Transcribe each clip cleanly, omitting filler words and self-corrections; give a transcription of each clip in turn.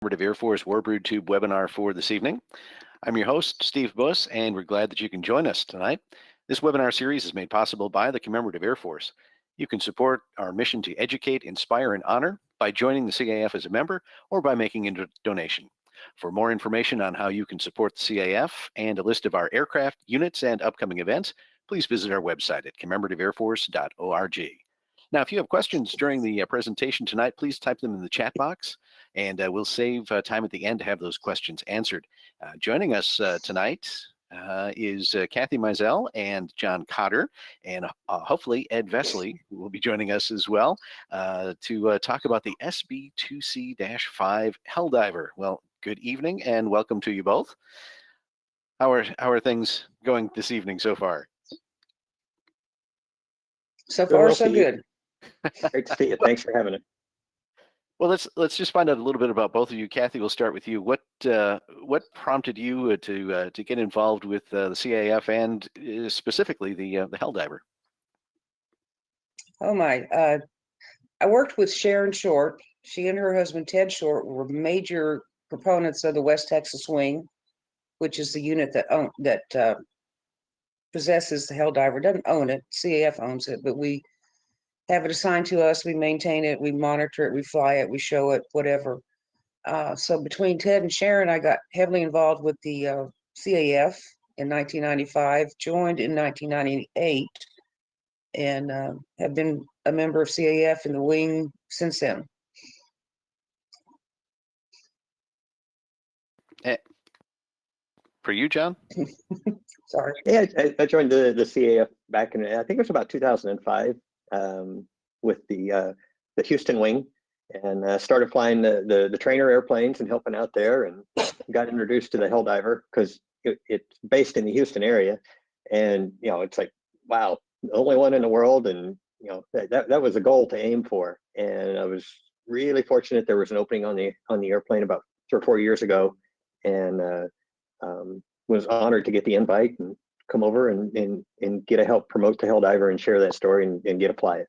Commemorative Air Force Warbird Tube webinar for this evening. I'm your host, Steve Buss, and we're glad that you can join us tonight. This webinar series is made possible by the Commemorative Air Force. You can support our mission to educate, inspire, and honor by joining the CAF as a member or by making a donation. For more information on how you can support the CAF and a list of our aircraft, units, and upcoming events, please visit our website at commemorativeairforce.org. Now, if you have questions during the presentation tonight, please type them in the chat box, and we'll save time at the end to have those questions answered. Joining us tonight is Kathy Mizell and John Cotter, and hopefully Ed Vesely will be joining us as well to talk about the SB2C-5 Helldiver. Well, good evening and welcome to you both. How are things going this evening so far? So far, so good. Great to see you. Thanks for having us. Well, let's just find out a little bit about both of you. Kathy, we'll start with you. What prompted you to get involved with the CAF and specifically the Helldiver? Oh my! I worked with Sharon Short. She and her husband Ted Short were major proponents of the West Texas Wing, which is the unit that possesses the Helldiver. Doesn't own it. CAF owns it, but we have it assigned to us. We maintain it. We monitor it. We fly it. We show it. Whatever. So between Ted and Sharon, I got heavily involved with the CAF in 1995. Joined in 1998, and have been a member of CAF in the wing since then. For you, John? Sorry. Yeah, I joined the CAF back in, I think it was about 2005, with the Houston wing, and started flying the trainer airplanes and helping out there, and got introduced to the Helldiver because it's based in the Houston area, and it's like, wow, the only one in the world, and that was a goal to aim for, and I was really fortunate. There was an opening on the airplane about 3 or 4 years ago, and was honored to get the invite and come over and get to help promote the Helldiver and share that story and get to fly it.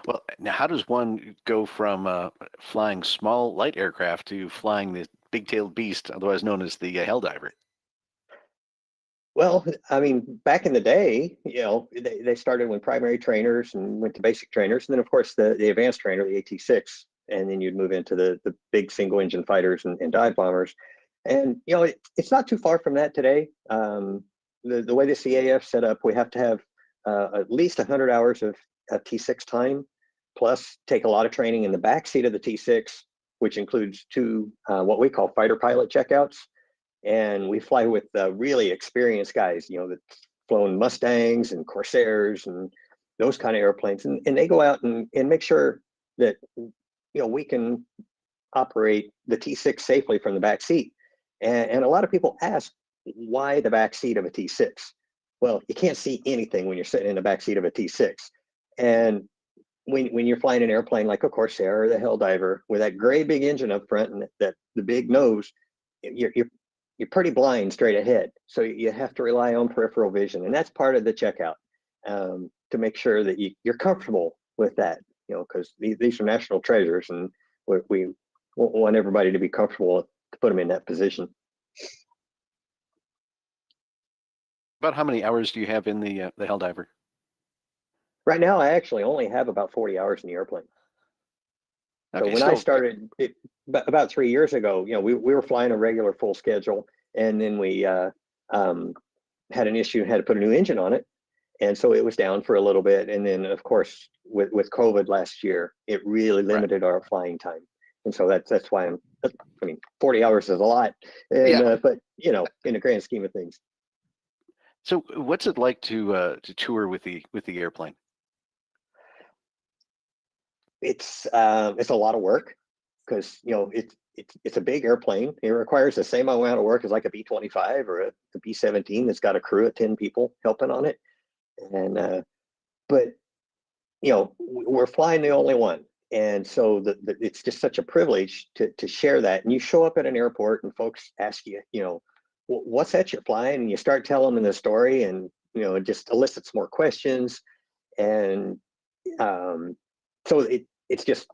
Well, now how does one go from flying small light aircraft to flying the big-tailed beast, otherwise known as the Helldiver? Well, I mean, back in the day, they started with primary trainers and went to basic trainers, and then of course the advanced trainer, the AT-6, and then you'd move into the big single engine fighters and dive bombers. And it's not too far from that today. The way the CAF set up, we have to have at least 100 hours of T6 time, plus take a lot of training in the back seat of the T6, which includes 2 what we call fighter pilot checkouts. And we fly with really experienced guys, that flown Mustangs and Corsairs and those kind of airplanes, and they go out and make sure that we can operate the T6 safely from the back seat. And a lot of people ask, why the back seat of a T6? Well, you can't see anything when you're sitting in the back seat of a T6. And when you're flying an airplane like a Corsair or the Helldiver with that great big engine up front and the big nose, you're pretty blind straight ahead. So you have to rely on peripheral vision, and that's part of the checkout, to make sure that you're comfortable with that. Because these are national treasures, and we want everybody to be comfortable to put them in that position. About how many hours do you have in the Helldiver? Right now, I actually only have about 40 hours in the airplane. Okay, so when I started about 3 years ago, we were flying a regular full schedule, and then we had an issue and had to put a new engine on it, and so it was down for a little bit. And then, of course, with COVID last year, it really limited our flying time. And so that's why 40 hours is a lot, and, but in the grand scheme of things. So what's it like to tour with the airplane? It's a lot of work, because it's a big airplane. It requires the same amount of work as like a B-25 or a B-17 that's got a crew of 10 people helping on it. And but we're flying the only one. And so it's just such a privilege to share that. And you show up at an airport and folks ask you, what's that you're flying? And you start telling them the story, and it just elicits more questions. And so it's just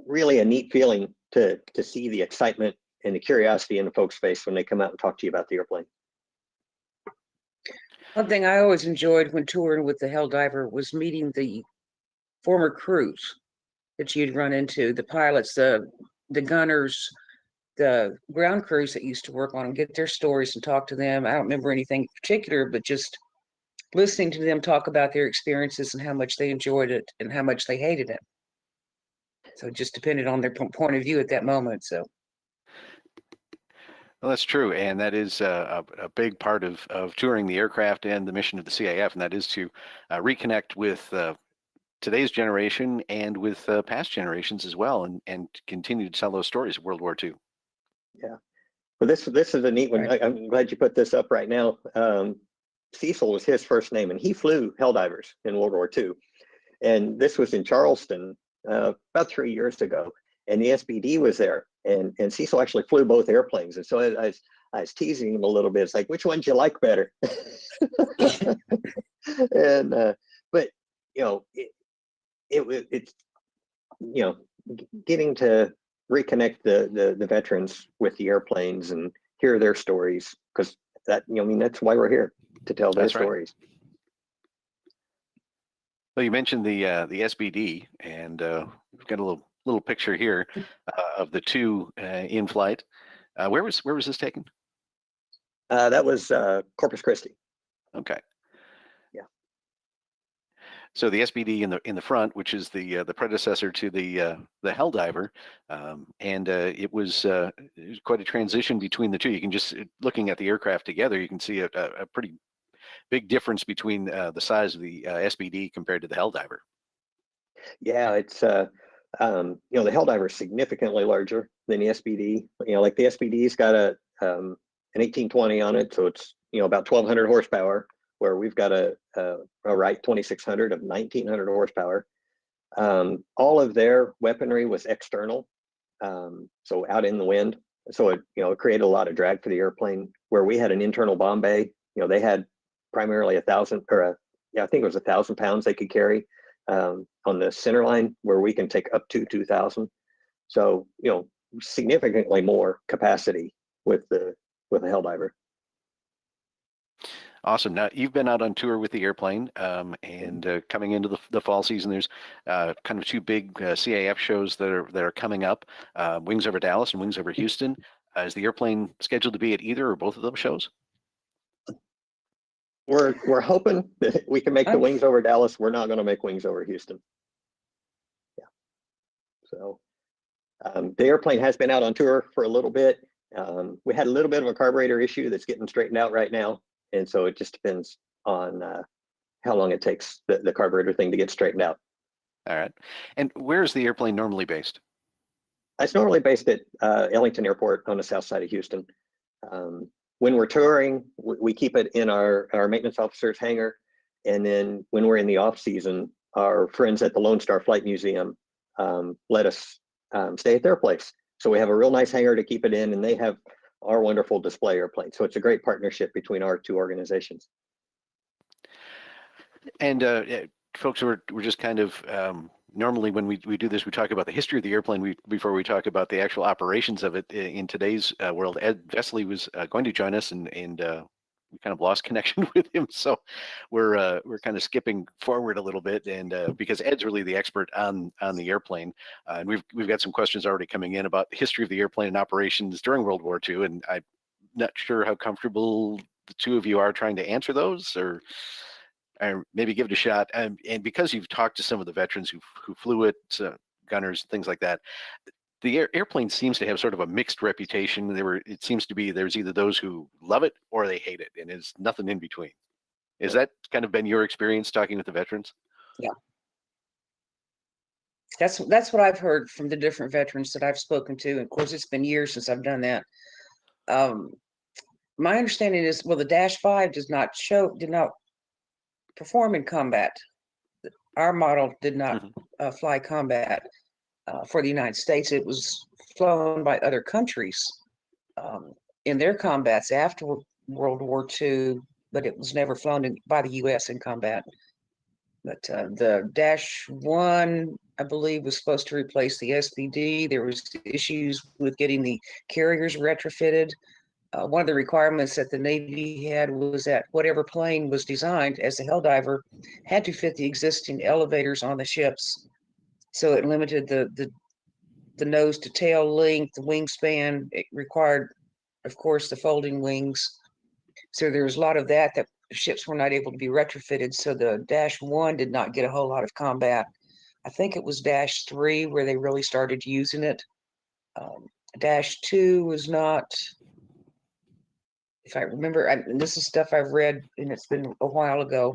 really a neat feeling to see the excitement and the curiosity in the folks' face when they come out and talk to you about the airplane. One thing I always enjoyed when touring with the Helldiver was meeting the former crews that you'd run into, the pilots, the gunners, the ground crews that used to work on them, get their stories and talk to them. I don't remember anything particular, but just listening to them talk about their experiences and how much they enjoyed it and how much they hated it. So it just depended on their point of view at that moment. So. Well, that's true, and that is a big part of touring the aircraft and the mission of the CAF, and that is to reconnect with today's generation and with past generations as well, and continue to tell those stories of World War II. Yeah, well, this is a neat one. Right. I'm glad you put this up right now. Cecil was his first name, and he flew Helldivers in World War II, and this was in Charleston about 3 years ago, and the SBD was there. And Cecil actually flew both airplanes. And so I was teasing him a little bit. It's like, which one do you like better? And but you know, it's you know, getting to reconnect the veterans with the airplanes and hear their stories, because that, I mean, that's why we're here, to tell their stories. Well, you mentioned the SBD, and we've got a little picture here of the two in flight. Where was this taken? That was Corpus Christi. Okay. Yeah. So the SBD in the front, which is the predecessor to the Helldiver, and it was quite a transition between the two. You can just, looking at the aircraft together, you can see a pretty big difference between the size of the SBD compared to the Helldiver. Yeah, it's the Helldiver is significantly larger than the SBD. Like the SBD's got an 1820 on it, so it's about 1,200 horsepower, where we've got a Wright 2600 of 1,900 horsepower. All of their weaponry was external, so out in the wind. So it created a lot of drag for the airplane. Where we had an internal bomb bay, they had primarily 1,000, or I think it was 1,000 pounds they could carry. On the center line, where we can take up to 2,000. So, significantly more capacity with the Helldiver. Awesome. Now, you've been out on tour with the airplane, and coming into the fall season, there's kind of two big CAF shows that are coming up, Wings Over Dallas and Wings Over Houston. Is the airplane scheduled to be at either or both of those shows? We're hoping that we can make the Wings Over Dallas. We're not going to make Wings Over Houston. Yeah. So the airplane has been out on tour for a little bit. We had a little bit of a carburetor issue that's getting straightened out right now. And so it just depends on how long it takes the carburetor thing to get straightened out. All right. And where is the airplane normally based? It's normally based at Ellington Airport on the south side of Houston. When we're touring, we keep it in our maintenance officer's hangar. And then when we're in the off season, our friends at the Lone Star Flight Museum let us stay at their place. So we have a real nice hangar to keep it in, and they have our wonderful display airplane. So it's a great partnership between our two organizations. And folks, we're just kind of, normally when we do this, we talk about the history of the airplane before we talk about the actual operations of it in today's world. Ed Vesely was going to join us, and we kind of lost connection with him, so we're kind of skipping forward a little bit, and because Ed's really the expert on the airplane, and we've got some questions already coming in about the history of the airplane and operations during World War II, and I'm not sure how comfortable the two of you are trying to answer those, or maybe give it a shot. And because you've talked to some of the veterans who flew it, gunners, things like that, the airplane seems to have sort of a mixed reputation. It seems to be there's either those who love it or they hate it, and there's nothing in between. Is that kind of been your experience talking with the veterans? Yeah. That's what I've heard from the different veterans that I've spoken to. And of course, it's been years since I've done that. My understanding is, well, the Dash 5 did not perform in combat. Our model did not fly combat for the United States. It was flown by other countries in their combats after World War II, but it was never flown by the U.S. in combat. But the Dash 1, I believe, was supposed to replace the SBD. There was issues with getting the carriers retrofitted. One of the requirements that the Navy had was that whatever plane was designed as a Helldiver had to fit the existing elevators on the ships. So it limited the nose to tail length, the wingspan. It required, of course, the folding wings. So there was a lot of that ships were not able to be retrofitted. So the -1 did not get a whole lot of combat. I think it was -3 where they really started using it. -2 was not, if I remember, and this is stuff I've read and it's been a while ago.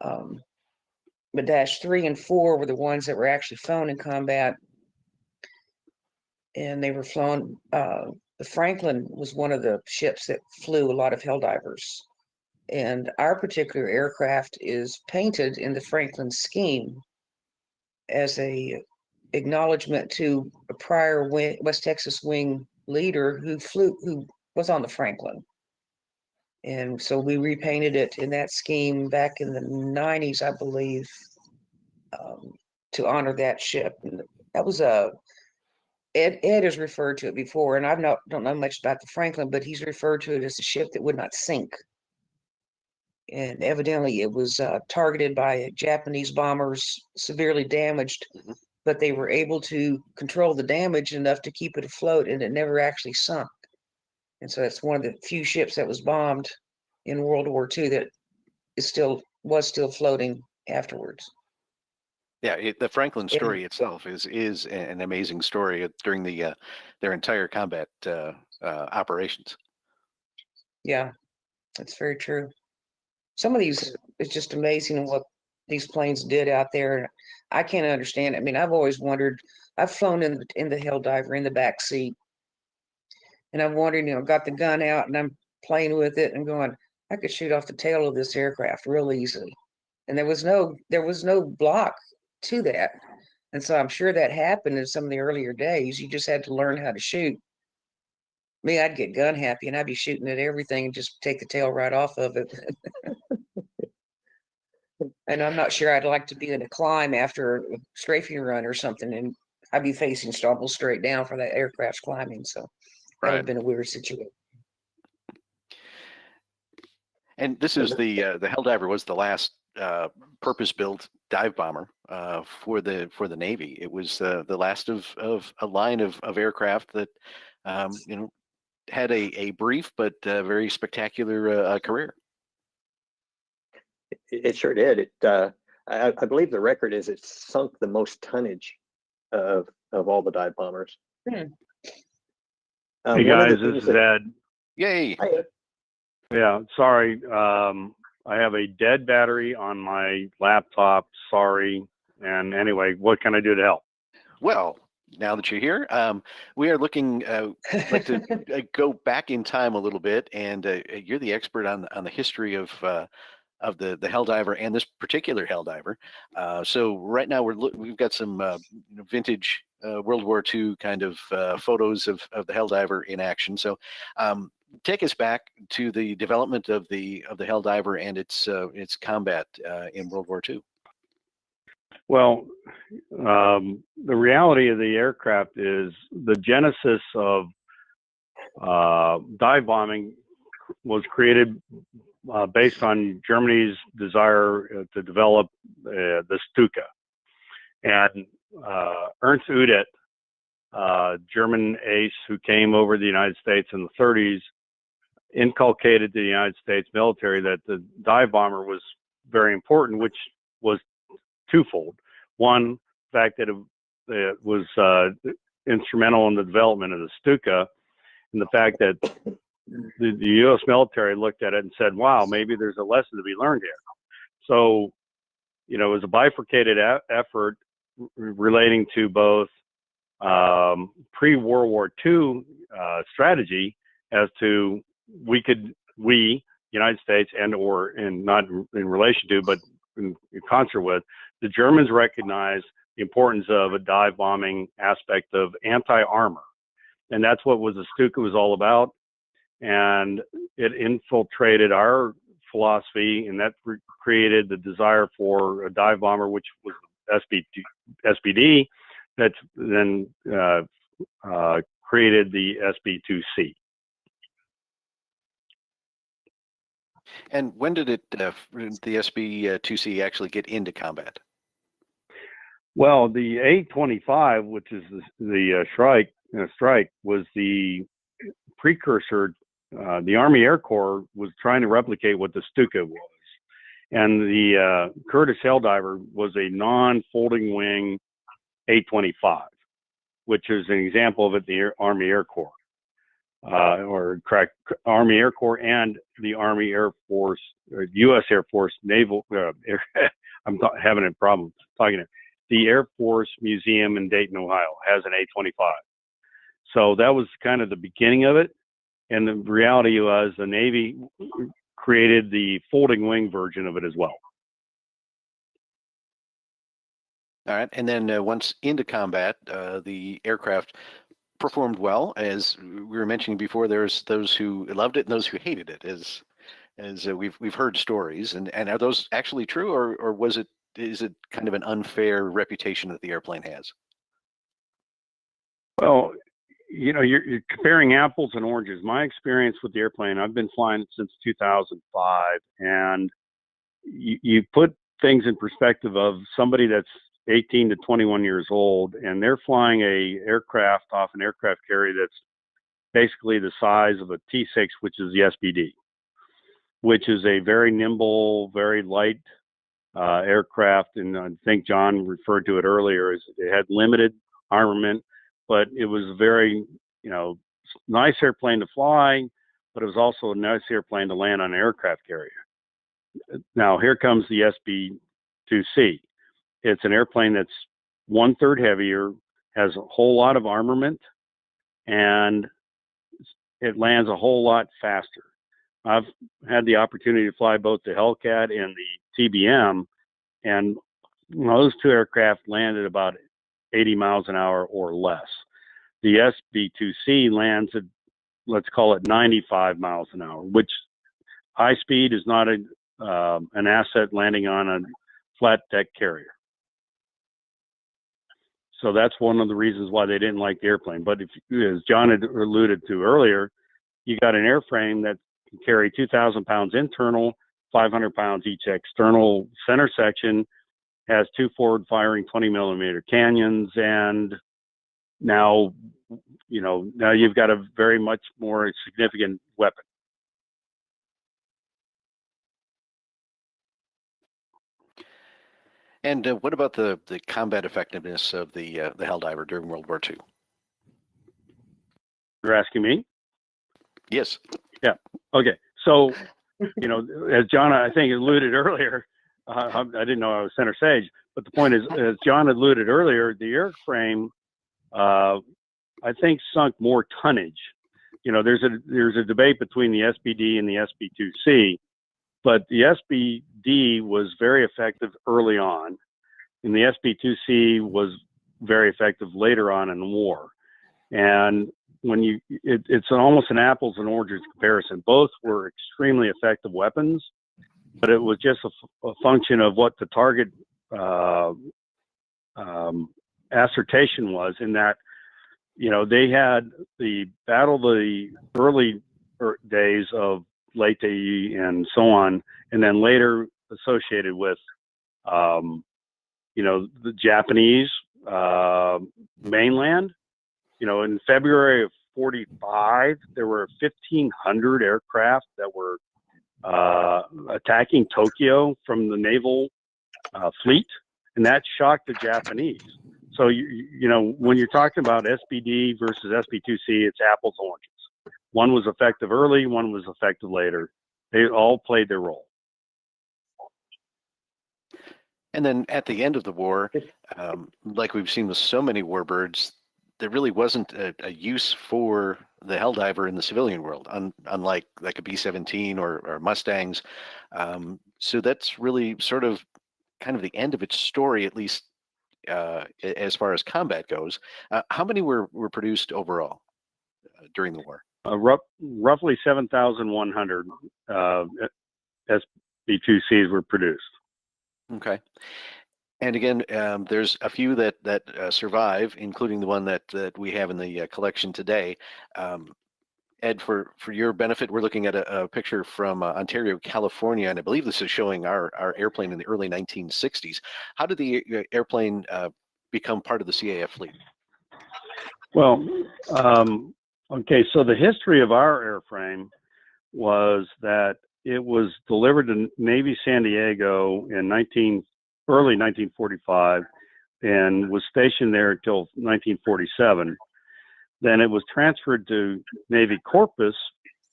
But -3 and 4 were the ones that were actually flown in combat. And they were flown, the Franklin was one of the ships that flew a lot of Helldivers. And our particular aircraft is painted in the Franklin scheme as a acknowledgement to a prior West Texas wing leader who was on the Franklin. And so we repainted it in that scheme back in the 90s, I believe, to honor that ship. And that was Ed has referred to it before, and don't know much about the Franklin, but he's referred to it as a ship that would not sink. And evidently it was targeted by Japanese bombers, severely damaged, but they were able to control the damage enough to keep it afloat, and it never actually sunk. And so it's one of the few ships that was bombed in World War II that was still floating afterwards. Yeah, the Franklin story itself is an amazing story during their entire combat operations. Yeah, that's very true. Some of these, it's just amazing what these planes did out there. I can't understand it. I mean, I've always wondered, I've flown in the Helldiver in the back seat, and I'm wondering, got the gun out and I'm playing with it and going, I could shoot off the tail of this aircraft real easily. And there was no block to that. And so I'm sure that happened in some of the earlier days. You just had to learn how to shoot. Me, I'd get gun happy and I'd be shooting at everything and just take the tail right off of it. And I'm not sure I'd like to be in a climb after a strafing run or something, and I'd be facing almost straight down for that aircraft's climbing. So that would have been a weird situation. And this is the Helldiver was the last purpose-built dive bomber for the Navy. It was the last of a line of aircraft that had a brief but very spectacular career. It sure did. I believe the record is it sunk the most tonnage of all the dive bombers. Hey guys, this is Ed. Yay! Hi, Ed. Yeah, sorry. I have a dead battery on my laptop. Sorry. And anyway, what can I do to help? Well, now that you're here, we are looking like to go back in time a little bit, and you're the expert on the history of the Helldiver and this particular Helldiver. So right now we've got some vintage World War II kind of photos of the Helldiver in action. So take us back to the development of the Helldiver and its combat in World War II. Well, the reality of the aircraft is the genesis of dive bombing was created based on Germany's desire to develop the Stuka. And Ernst Udet, German ace who came over the United States in the 30s, inculcated to the United States military that the dive bomber was very important, which was twofold. One, the fact that it was instrumental in the development of the Stuka, and the fact that the U.S. military looked at it and said, wow, maybe there's a lesson to be learned here. So, it was a bifurcated effort relating to both pre-World War II strategy as to we, United States, and not in relation to, but in concert with, the Germans recognized the importance of a dive bombing aspect of anti-armor. And that's what the Stuka was all about. And it infiltrated our philosophy, and that created the desire for a dive bomber, which was SBD that's then created the SB2C. And when did the SB2C actually get into combat? Well, the A-25, which is the strike, was the precursor. The Army Air Corps was trying to replicate what the Stuka was. And the Curtiss Helldiver was a non-folding wing A-25, which is an example of it, the Army Air Corps. Army Air Corps and the Army Air Force, or U.S. Air Force Naval, I'm having a problem talking to the Air Force Museum in Dayton, Ohio, has an A-25. So that was kind of the beginning of it. And the reality was the Navy created the folding wing version of it as well. All right. And then once into combat, the aircraft performed well. As we were mentioning before, there's those who loved it and those who hated it, as we've heard stories. And are those actually true, or is it kind of an unfair reputation that the airplane has? Well, you're comparing apples and oranges. My experience with the airplane, I've been flying since 2005, and you put things in perspective of somebody that's 18 to 21 years old, and they're flying a aircraft off an aircraft carrier that's basically the size of a T6, which is the SBD, which is a very nimble, very light aircraft. And I think John referred to it earlier, as it had limited armament, but it was a very, nice airplane to fly, but it was also a nice airplane to land on an aircraft carrier. Now, here comes the SB2C. It's an airplane that's 1/3 heavier, has a whole lot of armament, and it lands a whole lot faster. I've had the opportunity to fly both the Hellcat and the TBM, and those two aircraft landed about 80 miles an hour or less. The SB2C lands at, let's call it 95 miles an hour, which high speed is not an asset landing on a flat deck carrier. So that's one of the reasons why they didn't like the airplane. But as John had alluded to earlier, you got an airframe that can carry 2,000 pounds internal, 500 pounds each external center section, has two forward firing 20 millimeter cannons, and now you've got a very much more significant weapon. And what about the combat effectiveness of the Helldiver during World War II? You're asking me? Yes. Yeah. Okay. So, as John, I think, alluded earlier, I didn't know I was center stage, but the point is, as John alluded earlier, the airframe, I think, sunk more tonnage. There's a debate between the SBD and the SB2C, but the SBD was very effective early on, and the SB2C was very effective later on in the war. And when it's almost an apples and oranges comparison. Both were extremely effective weapons, but it was just a function of what the target assertion was, in that, they had the battle, the early days of Leyte and so on, and then later associated with, the Japanese mainland. In February of '45, there were 1,500 aircraft that were attacking Tokyo from the naval fleet, and that shocked the Japanese. So, when you're talking about SBD versus SB2C, it's apples and oranges. One was effective early, one was effective later. They all played their role. And then at the end of the war, like we've seen with so many warbirds, there really wasn't a use for the Helldiver in the civilian world, unlike like a B-17 or Mustangs. So that's really sort of kind of the end of its story, at least as far as combat goes. How many were produced overall during the war? Roughly 7,100 SB2Cs were produced. Okay. And again, there's a few that survive, including the one that we have in the collection today. Ed, for your benefit, we're looking at a picture from Ontario, California, and I believe this is showing our airplane in the early 1960s. How did the airplane become part of the CAF fleet? Well, okay, so the history of our airframe was that it was delivered to Navy San Diego in early 1945 and was stationed there until 1947. Then it was transferred to Navy Corpus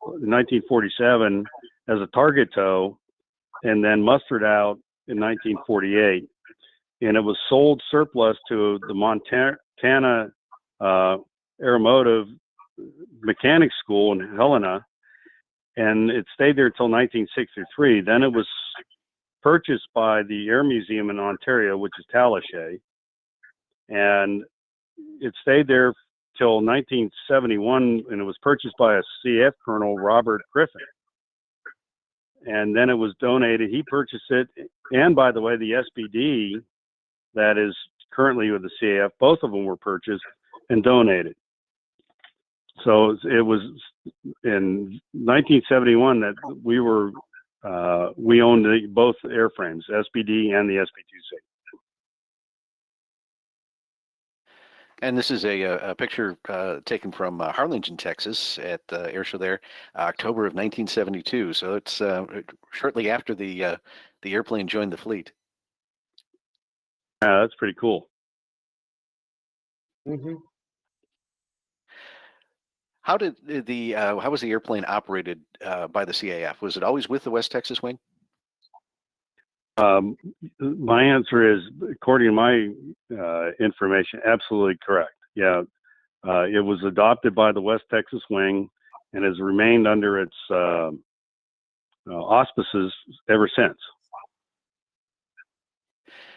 in 1947 as a target tow and then mustered out in 1948. And it was sold surplus to the Montana Aeromotive Mechanics School in Helena, and it stayed there until 1963. Then it was purchased by the Air Museum in Ontario, which is Tallahassee, and it stayed there till 1971, and it was purchased by a CF Colonel, Robert Griffin. And then it was donated. He purchased it, and by the way, the SBD that is currently with the CAF, both of them were purchased and donated. So it was in 1971 that we owned both airframes, SBD and the SB2C. And this is a picture taken from Harlingen, Texas, at the air show there, October of 1972. So it's shortly after the airplane joined the fleet. Yeah, that's pretty cool. Mm-hmm. How did how was the airplane operated by the CAF? Was it always with the West Texas Wing? My answer is, according to my information, absolutely correct. Yeah, it was adopted by the West Texas Wing and has remained under its auspices ever since.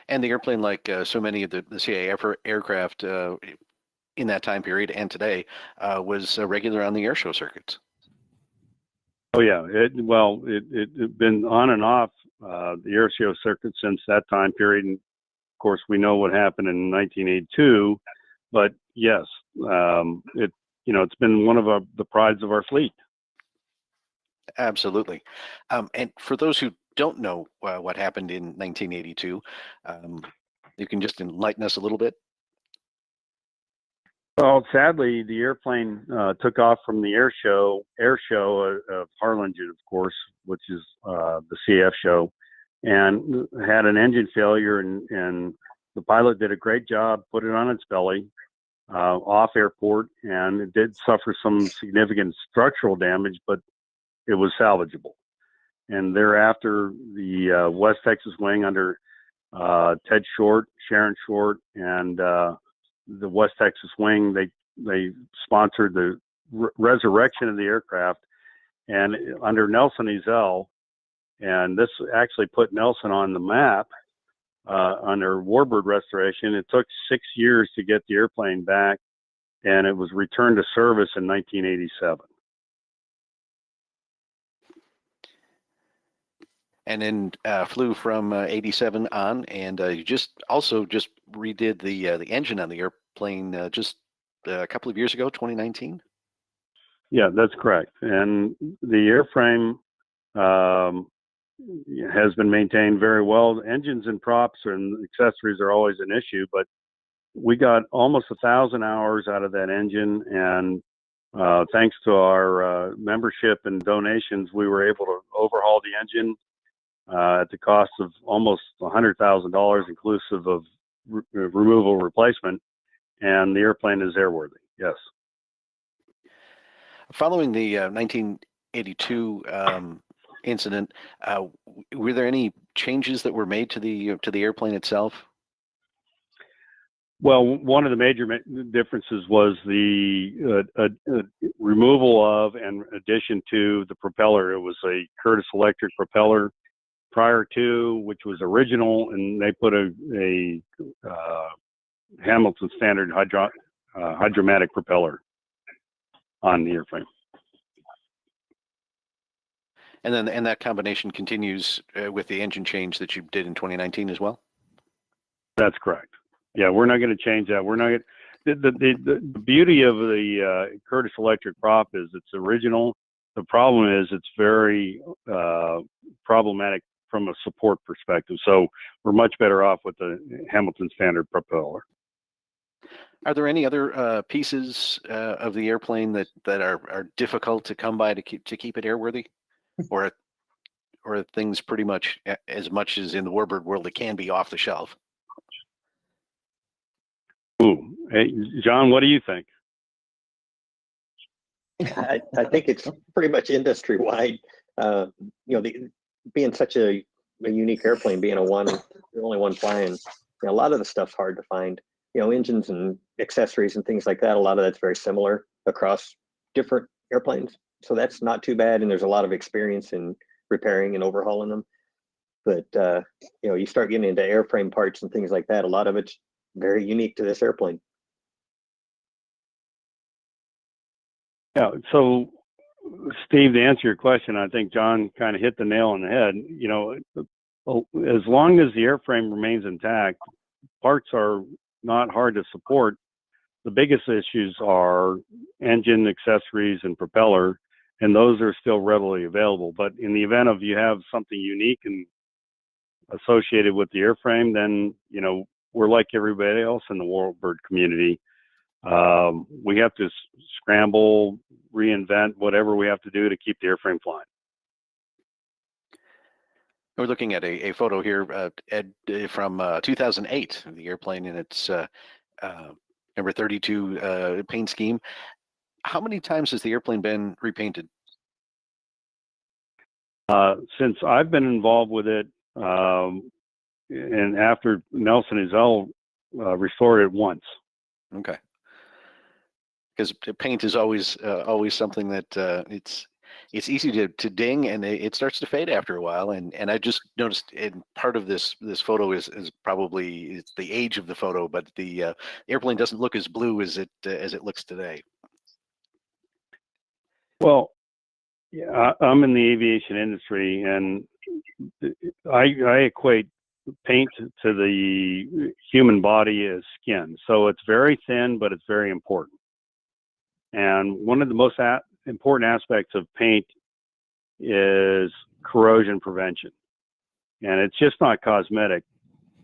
And the airplane, like so many of the CAF aircraft in that time period and today, was regular on the air show circuits. Oh yeah, it been on and off the air show circuit since that time period. And of course, we know what happened in 1982. But yes, it's been one of the prides of our fleet. Absolutely. And for those who don't know what happened in 1982, you can just enlighten us a little bit. Well, sadly, the airplane took off from the air show of Harlingen, of course, which is the CF show, and had an engine failure, and the pilot did a great job, put it on its belly off airport, and it did suffer some significant structural damage, but it was salvageable. And thereafter, the West Texas Wing under Ted Short, Sharon Short, and the West Texas Wing, they sponsored the resurrection of the aircraft, and under Nelson Mizell, and this actually put Nelson on the map under Warbird restoration. It took 6 years to get the airplane back, and it was returned to service in 1987. And then flew from 87 on, and you just redid the engine on the airplane just a couple of years ago, 2019. Yeah, that's correct. And the airframe has been maintained very well. Engines and props and accessories are always an issue, but we got almost 1,000 hours out of that engine, and thanks to our membership and donations, we were able to overhaul the engine at the cost of almost $100,000, inclusive of removal replacement, and the airplane is airworthy. Yes. Following the 1982 incident, were there any changes that were made to the airplane itself? Well, one of the major differences was the removal of and addition to the propeller. It was a Curtiss Electric propeller prior to, which was original, and they put a Hamilton standard hydromatic propeller on the airframe. And that combination continues with the engine change that you did in 2019 as well? That's correct. Yeah, we're not going to change that. We're not going. The beauty of the Curtiss Electric prop is it's original. The problem is it's very problematic from a support perspective. So we're much better off with the Hamilton standard propeller. Are there any other pieces of the airplane that are difficult to come by to keep it airworthy, or things pretty much as much as in the Warbird world it can be off the shelf? Ooh, hey, John, what do you think? I think it's pretty much industry wide. Being such a unique airplane, being the only one flying, a lot of the stuff's hard to find. Engines and accessories and things like that. A lot of that's very similar across different airplanes, so that's not too bad. And there's a lot of experience in repairing and overhauling them. But you start getting into airframe parts and things like that. A lot of it's very unique to this airplane. Yeah. So, Steve, to answer your question, I think John kind of hit the nail on the head. As long as the airframe remains intact, parts are not hard to support. The biggest issues are engine, accessories, and propeller, and those are still readily available. But in the event of you have something unique and associated with the airframe, then we're like everybody else in the Warbird community. We have to scramble, reinvent whatever we have to do to keep the airframe flying. We're looking at a photo here, Ed, from 2008 of the airplane in its number 32 paint scheme. How many times has the airplane been repainted? Since I've been involved with it, and after Nelson Mizell restored it once. Okay. Because paint is always something that it's easy to ding, and it starts to fade after a while. And I just noticed, and part of this photo is probably it's the age of the photo, but the airplane doesn't look as blue as it looks today. Well, yeah, I'm in the aviation industry, and I equate paint to the human body as skin. So it's very thin, but it's very important. And one of the most important aspects of paint is corrosion prevention. And it's just not cosmetic.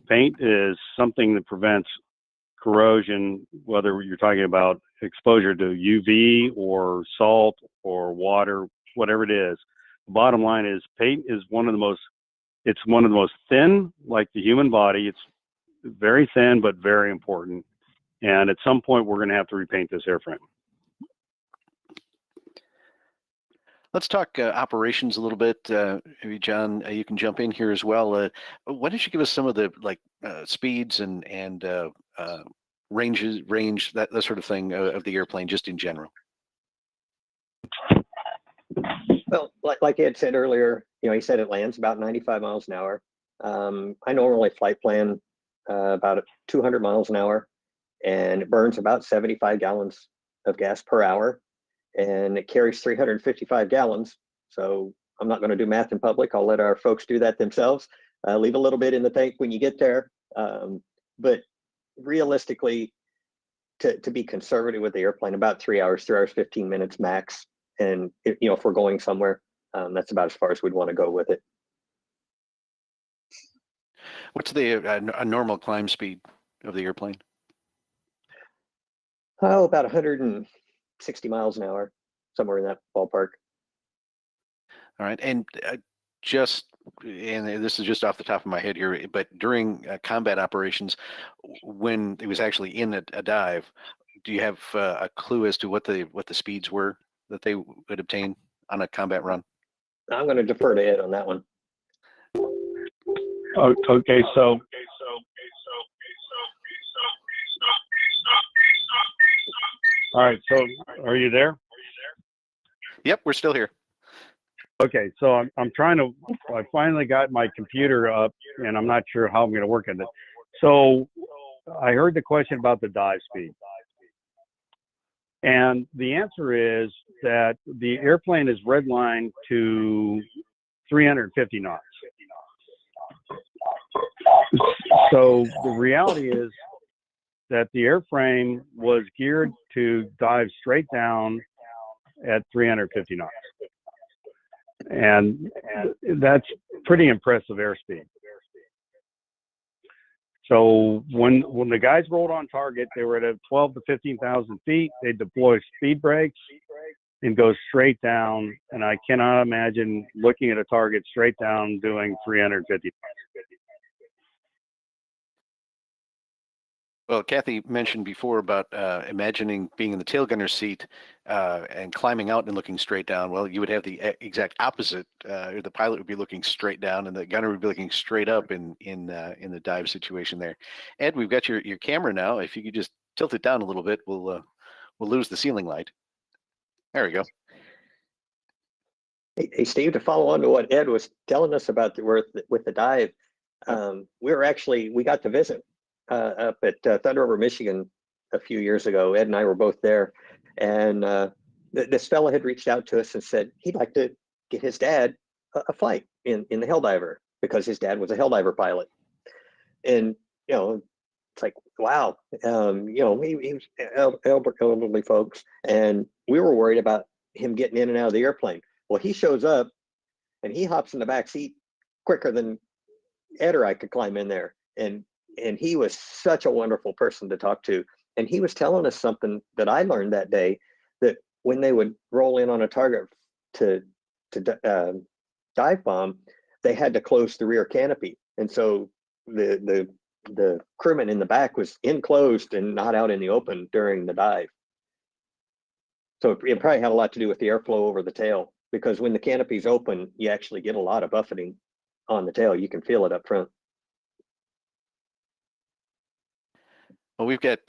Paint is something that prevents corrosion, whether you're talking about exposure to UV or salt or water, whatever it is. The bottom line is paint is one of the most thin, like the human body. It's very thin, but very important. And at some point, we're going to have to repaint this airframe. Let's talk operations a little bit. Maybe John, you can jump in here as well. Why don't you give us some of the speeds and range, that sort of thing of the airplane, just in general? Well, like Ed said earlier, he said it lands about 95 miles an hour. I normally flight plan about 200 miles an hour, and it burns about 75 gallons of gas per hour, and it carries 355 gallons. So I'm not going to do math in public. I'll let our folks do that themselves. Leave a little bit in the tank when you get there. But realistically, to be conservative with the airplane, about 3 hours, 15 minutes max. And if we're going somewhere, that's about as far as we'd want to go with it. What's a normal climb speed of the airplane? Oh, about 160 miles an hour, somewhere in that ballpark. All right, and this is just off the top of my head here, but during combat operations, when it was actually in a dive, do you have a clue as to what the speeds were that they would obtain on a combat run? I'm going to defer to Ed on that one. Okay, so all right, so are you there? Yep, we're still here. Okay, so I finally got my computer up, and I'm not sure how I'm going to work on it. So I heard the question about the dive speed. And the answer is that the airplane is redlined to 350 knots. So the reality is that the airframe was geared to dive straight down at 350 knots. And that's pretty impressive airspeed. So when the guys rolled on target, they were at 12 to 15,000 feet. They deploy speed brakes and go straight down. And I cannot imagine looking at a target straight down doing 350. Well, Kathy mentioned before about imagining being in the tail gunner's seat and climbing out and looking straight down. Well, you would have the exact opposite. The pilot would be looking straight down, and the gunner would be looking straight up in the dive situation there. Ed, we've got your camera now. If you could just tilt it down a little bit, we'll lose the ceiling light. There we go. Hey, Steve, to follow on to what Ed was telling us about with the dive, we got to visit up at Thunder River, Michigan a few years ago. Ed and I were both there, and this fellow had reached out to us and said he'd like to get his dad a flight in the Helldiver because his dad was a Helldiver pilot. And it's like, wow, he was elderly folks, and we were worried about him getting in and out of the airplane. Well, he shows up and he hops in the back seat quicker than Ed or I could climb in there. And he was such a wonderful person to talk to. And he was telling us something that I learned that day, that when they would roll in on a target to dive bomb, they had to close the rear canopy. And so the crewman in the back was enclosed and not out in the open during the dive. So it probably had a lot to do with the airflow over the tail, because when the canopy's open, you actually get a lot of buffeting on the tail. You can feel it up front. Well, we've got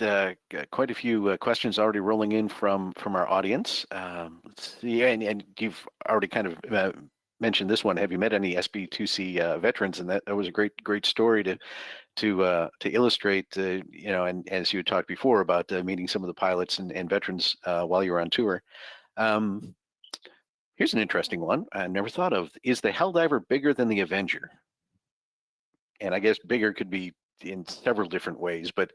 quite a few questions already rolling in from our audience. Let's see, and you've already kind of mentioned this one. Have you met any SB2C veterans? And that was a great story to illustrate, and as you had talked before about meeting some of the pilots and veterans while you were on tour. Here's an interesting one I never thought of. Is the Helldiver bigger than the Avenger? And I guess bigger could be in several different ways, but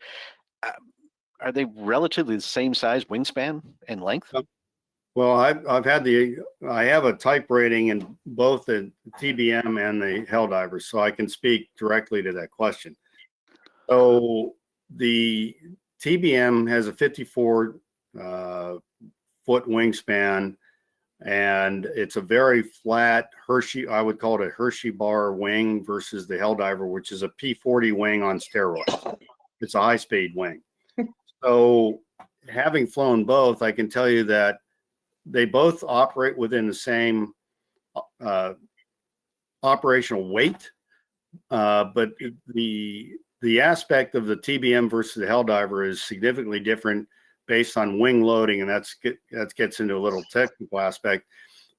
are they relatively the same size wingspan and length? Well, I have a type rating in both the TBM and the Helldiver, so I can speak directly to that question. So the TBM has a 54 foot wingspan, and it's a very flat Hershey, I would call it a Hershey bar wing, versus the Helldiver, which is a P40 wing on steroids. It's a high speed wing. So having flown both, I can tell you that they both operate within the same operational weight, but the aspect of the TBM versus the Helldiver is significantly different based on wing loading, and that gets into a little technical aspect.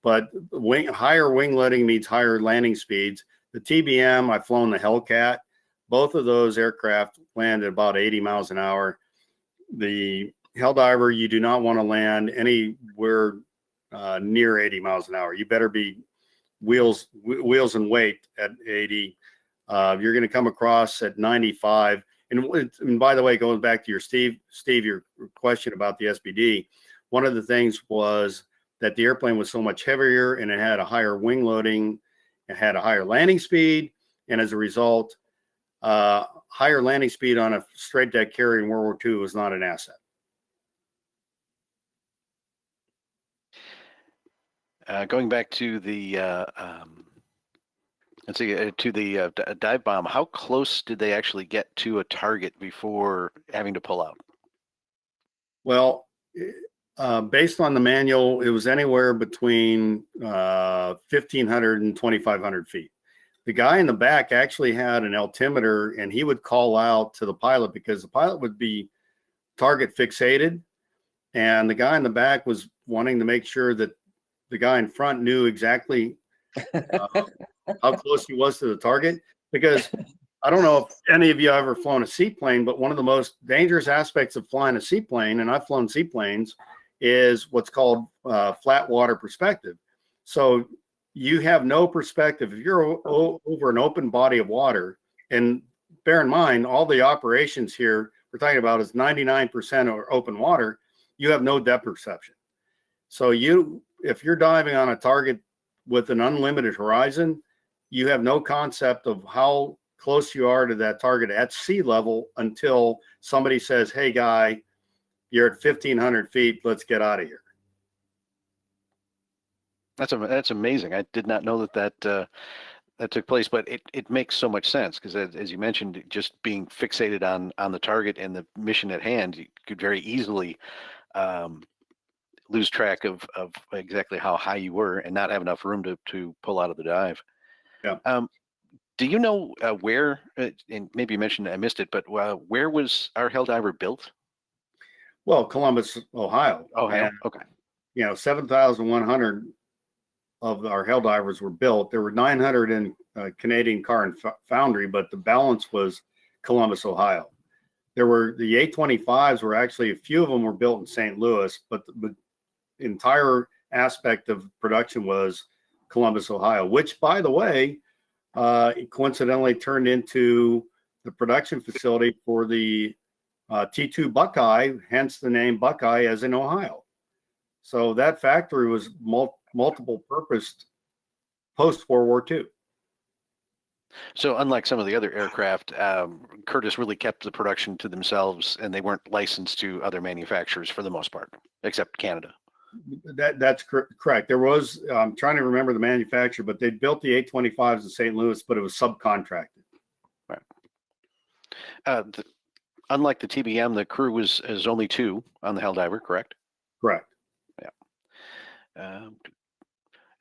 But higher wing loading means higher landing speeds. The TBM, I've flown the Hellcat. Both of those aircraft land at about 80 miles an hour. The Helldiver, you do not want to land anywhere near 80 miles an hour. You better be wheels and weight at 80. You're going to come across at 95. And by the way, going back to your Steve, your question about the SBD, one of the things was that the airplane was so much heavier and it had a higher wing loading, it had a higher landing speed, and as a result, higher landing speed on a straight deck carrier in World War II was not an asset. Going back to the dive bomb, how close did they actually get to a target before having to pull out? Well, based on the manual, it was anywhere between 1,500 and 2,500 feet. The guy in the back actually had an altimeter, and he would call out to the pilot because the pilot would be target fixated, and the guy in the back was wanting to make sure that the guy in front knew exactly how close he was to the target. Because I don't know if any of you have ever flown a seaplane, but one of the most dangerous aspects of flying a seaplane, and I've flown seaplanes, is what's called flat water perspective. So you have no perspective. If you're over an open body of water, and bear in mind, all the operations here we're talking about is 99% or open water. You have no depth perception. So if you're diving on a target with an unlimited horizon, you have no concept of how close you are to that target at sea level until somebody says, "Hey, guy, you're at 1,500 feet. Let's get out of here." That's amazing. I did not know that took place, but it makes so much sense because as you mentioned, just being fixated on the target and the mission at hand, you could very easily lose track of exactly how high you were and not have enough room to pull out of the dive. Yeah. Do you know where, and maybe you mentioned I missed it, but where was our Helldiver built? Well, Columbus, Ohio. Ohio. And, Okay. 7,100 of our Helldivers were built. There were 900 in Canadian Car and Foundry, but the balance was Columbus, Ohio. There were the A25s were actually, a few of them were built in St. Louis, but the entire aspect of production was Columbus, Ohio, which, by the way, coincidentally turned into the production facility for the T2 Buckeye, hence the name Buckeye, as in Ohio. So that factory was multiple purposed post World War II. So unlike some of the other aircraft, Curtiss really kept the production to themselves, and they weren't licensed to other manufacturers for the most part, except Canada. That's correct. There was, I'm trying to remember the manufacturer, but they built the A25s in St. Louis, but it was subcontracted. Right. Unlike the TBM, the crew is only 2 on the Helldiver, correct? Correct. Yeah.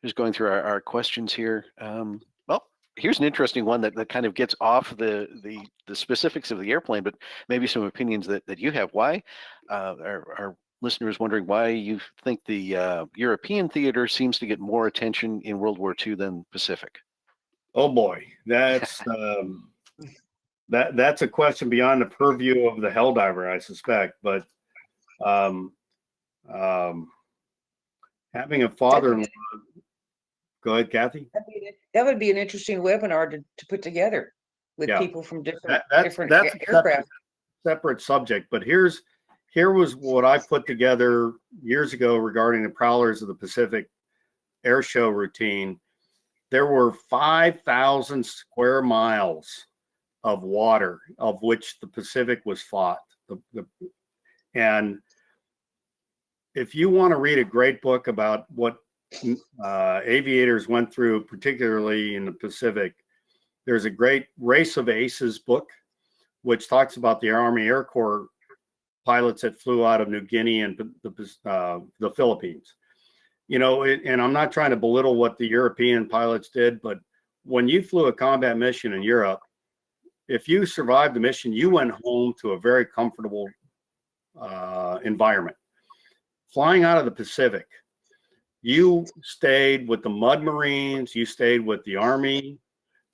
Just going through our questions here. Well, here's an interesting one that kind of gets off the specifics of the airplane, but maybe some opinions that you have. Why our listeners wondering why you think the European theater seems to get more attention in World War II than Pacific? Oh boy, that's that's a question beyond the purview of the Helldiver, I suspect. But having a father-in-law. Go ahead, Kathy. That would be an interesting webinar to put together with people from different that's aircraft. Separate subject, but here was what I put together years ago regarding the Prowlers of the Pacific air show routine. There were 5,000 square miles of water, of which the Pacific was fought. And if you want to read a great book about what aviators went through, particularly in the Pacific, there's a great Race of Aces book, which talks about the Army Air Corps pilots that flew out of New Guinea and the Philippines. And I'm not trying to belittle what the European pilots did, but when you flew a combat mission in Europe, if you survived the mission, you went home to a very comfortable environment. Flying out of the Pacific, you stayed with the Mud Marines, you stayed with the Army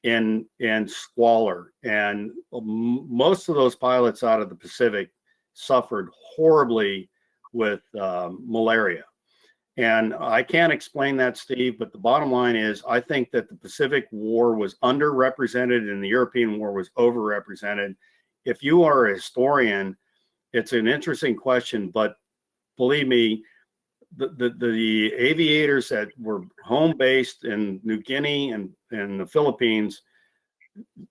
in squalor. And most of those pilots out of the Pacific suffered horribly with malaria. And I can't explain that, Steve, but the bottom line is I think that the Pacific War was underrepresented and the European War was overrepresented. If you are a historian, it's an interesting question, but believe me, the aviators that were home based in New Guinea and the Philippines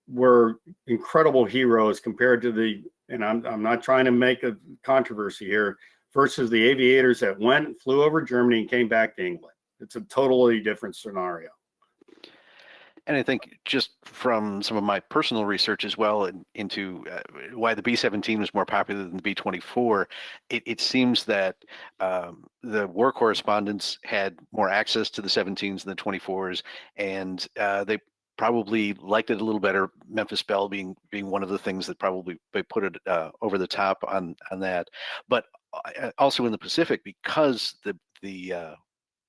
were incredible heroes compared to and I'm not trying to make a controversy here, versus the aviators that flew over Germany and came back to England. It's a totally different scenario. And I think just from some of my personal research as well into why the B-17 was more popular than the B-24, it seems that the war correspondents had more access to the 17s than the 24s, and they probably liked it a little better. Memphis Belle being one of the things that probably they put it over the top on that. But also in the Pacific, because there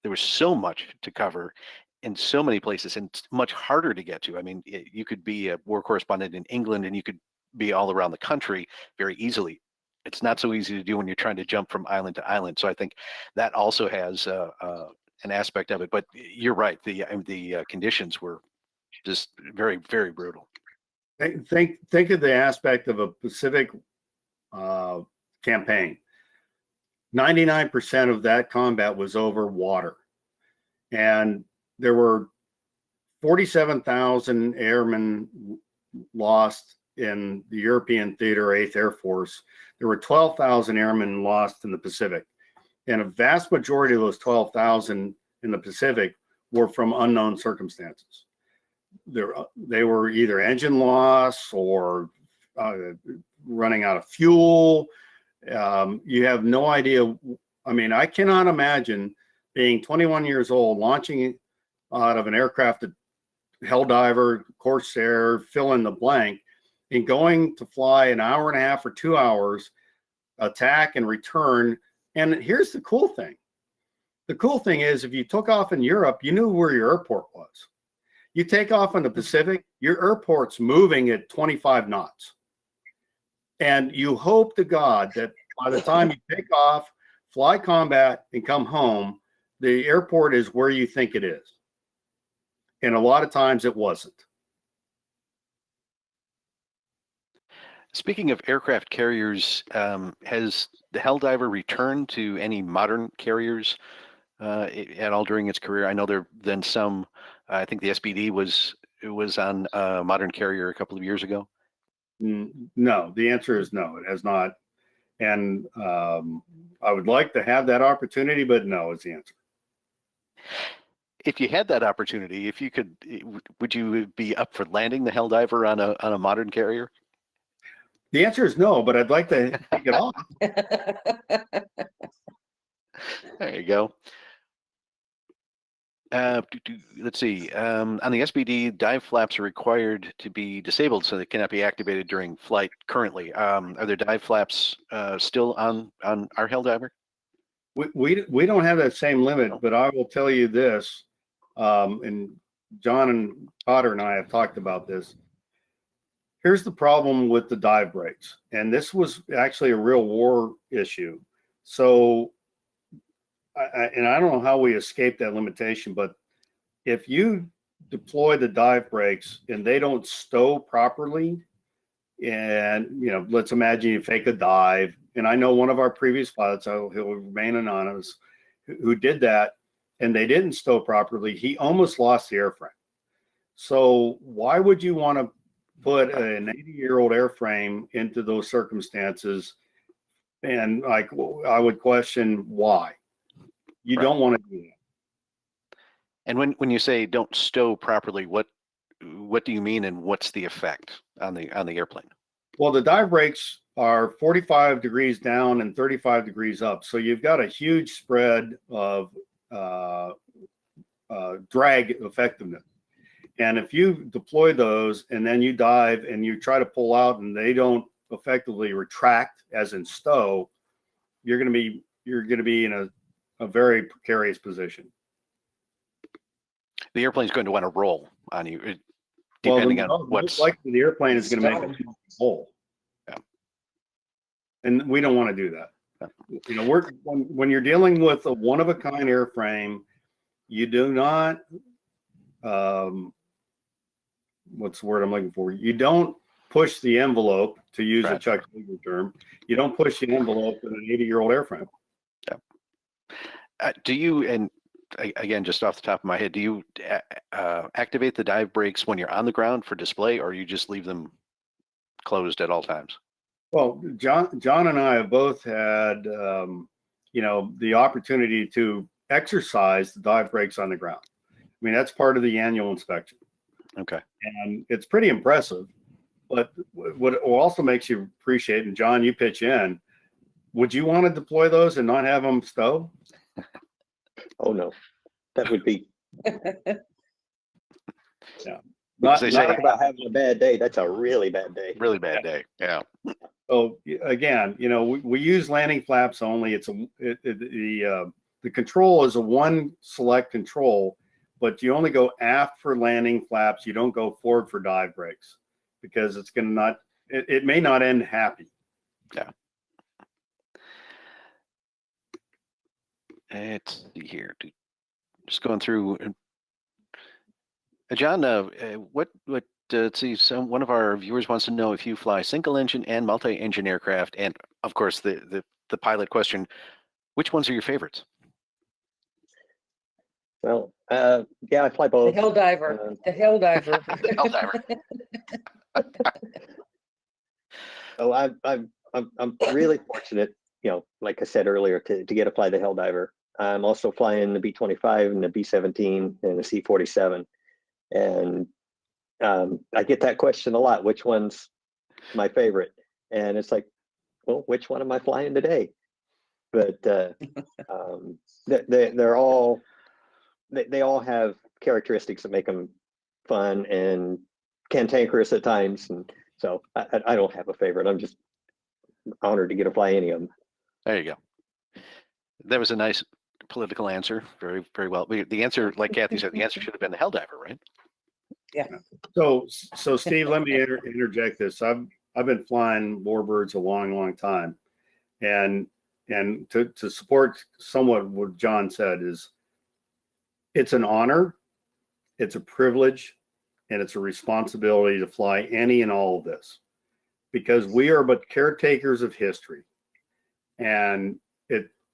was so much to cover in so many places and much harder to get to. I mean, you could be a war correspondent in England and you could be all around the country very easily. It's not so easy to do when you're trying to jump from island to island. So I think that also has an aspect of it. But you're right. The conditions were just very, very brutal. think of the aspect of a Pacific campaign. 99% of that combat was over water, and there were 47,000 airmen lost in the European Theater 8th Air Force. There were 12,000 airmen lost in the Pacific, and a vast majority of those 12,000 in the Pacific were from unknown circumstances. They were either engine loss or running out of fuel. You have no idea. I mean, I cannot imagine being 21 years old, launching out of an aircraft, Helldiver, Corsair, fill in the blank, and going to fly an hour and a half or 2 hours, attack and return. And here's the cool thing. The cool thing is, if you took off in Europe, you knew where your airport was. You take off in the Pacific, your airport's moving at 25 knots. And you hope to God that by the time you take off, fly combat, and come home, the airport is where you think it is. And a lot of times it wasn't. Speaking of aircraft carriers, has the Helldiver returned to any modern carriers at all during its career? I know there have been some. I think the SBD was on a modern carrier a couple of years ago. No, the answer is no, it has not. And I would like to have that opportunity, but no is the answer. If you had that opportunity, if you could, would you be up for landing the Helldiver on a modern carrier? The answer is no, but I'd like to take it off. There you go. Let's see. On the SBD, dive flaps are required to be disabled, so they cannot be activated during flight currently. Are there dive flaps still on our Helldiver? We don't have that same limit, but I will tell you this, and John and Cotter and I have talked about this. Here's the problem with the dive brakes, and this was actually a real war issue. So, I don't know how we escaped that limitation, but if you deploy the dive brakes and they don't stow properly, and let's imagine you fake a dive, and I know one of our previous pilots, he'll remain anonymous, who did that, and they didn't stow properly, he almost lost the airframe. So why would you want to put an 80-year-old airframe into those circumstances? And like, I would question why. You don't want to do that. And when you say don't stow properly, what do you mean, and what's the effect on the airplane? Well, the dive brakes are 45 degrees down and 35 degrees up, so you've got a huge spread of drag effectiveness. And if you deploy those and then you dive and you try to pull out and they don't effectively retract, as in stow, you're going to be in a very precarious position. The airplane's going to want to roll on you, depending on what's likely the airplane is going to make a roll. Yeah. And we don't want to do that. Yeah. When you're dealing with a one-of-a-kind airframe, you do not. What's the word I'm looking for? You don't push the envelope, to use a Chuck Yeager term. You don't push the envelope in an 80-year-old airframe. Yeah. Do you, and again, just off the top of my head, do you activate the dive brakes when you're on the ground for display, or you just leave them closed at all times? Well, John and I have both had, the opportunity to exercise the dive brakes on the ground. I mean, that's part of the annual inspection. Okay. And it's pretty impressive. But what also makes you appreciate, and John, you pitch in, would you want to deploy those and not have them stow? Oh, no. That would be. Yeah. Not about having a bad day. That's a really bad day. Really bad day. Yeah. So again, we use landing flaps only. It's the control is a one select control, but you only go aft for landing flaps. You don't go forward for dive brakes, because it's going to not. It may not end happy. Yeah. Let's see here. Just going through. John, what let's see. One of our viewers wants to know if you fly single-engine and multi-engine aircraft, and of course the pilot question: which ones are your favorites? Well, yeah, I fly The both. Helldiver. The Helldiver. The Helldiver. Oh, I'm really fortunate, like I said earlier, to get to fly the Helldiver. I'm also flying the B-25 and the B-17 and the C-47. And I get that question a lot, which one's my favorite? And it's like, well, which one am I flying today? But they're all, they all have characteristics that make them fun and cantankerous at times. And so I don't have a favorite. I'm just honored to get to fly any of them. There you go. That was a nice political answer. Very, very well. The answer, like Kathy said, the answer should have been the Helldiver, right? Yeah. So Steve, let me interject this. I've been flying Warbirds a long time, and to support somewhat what John said is, it's an honor, it's a privilege, and it's a responsibility to fly any and all of this, because we are but caretakers of history, and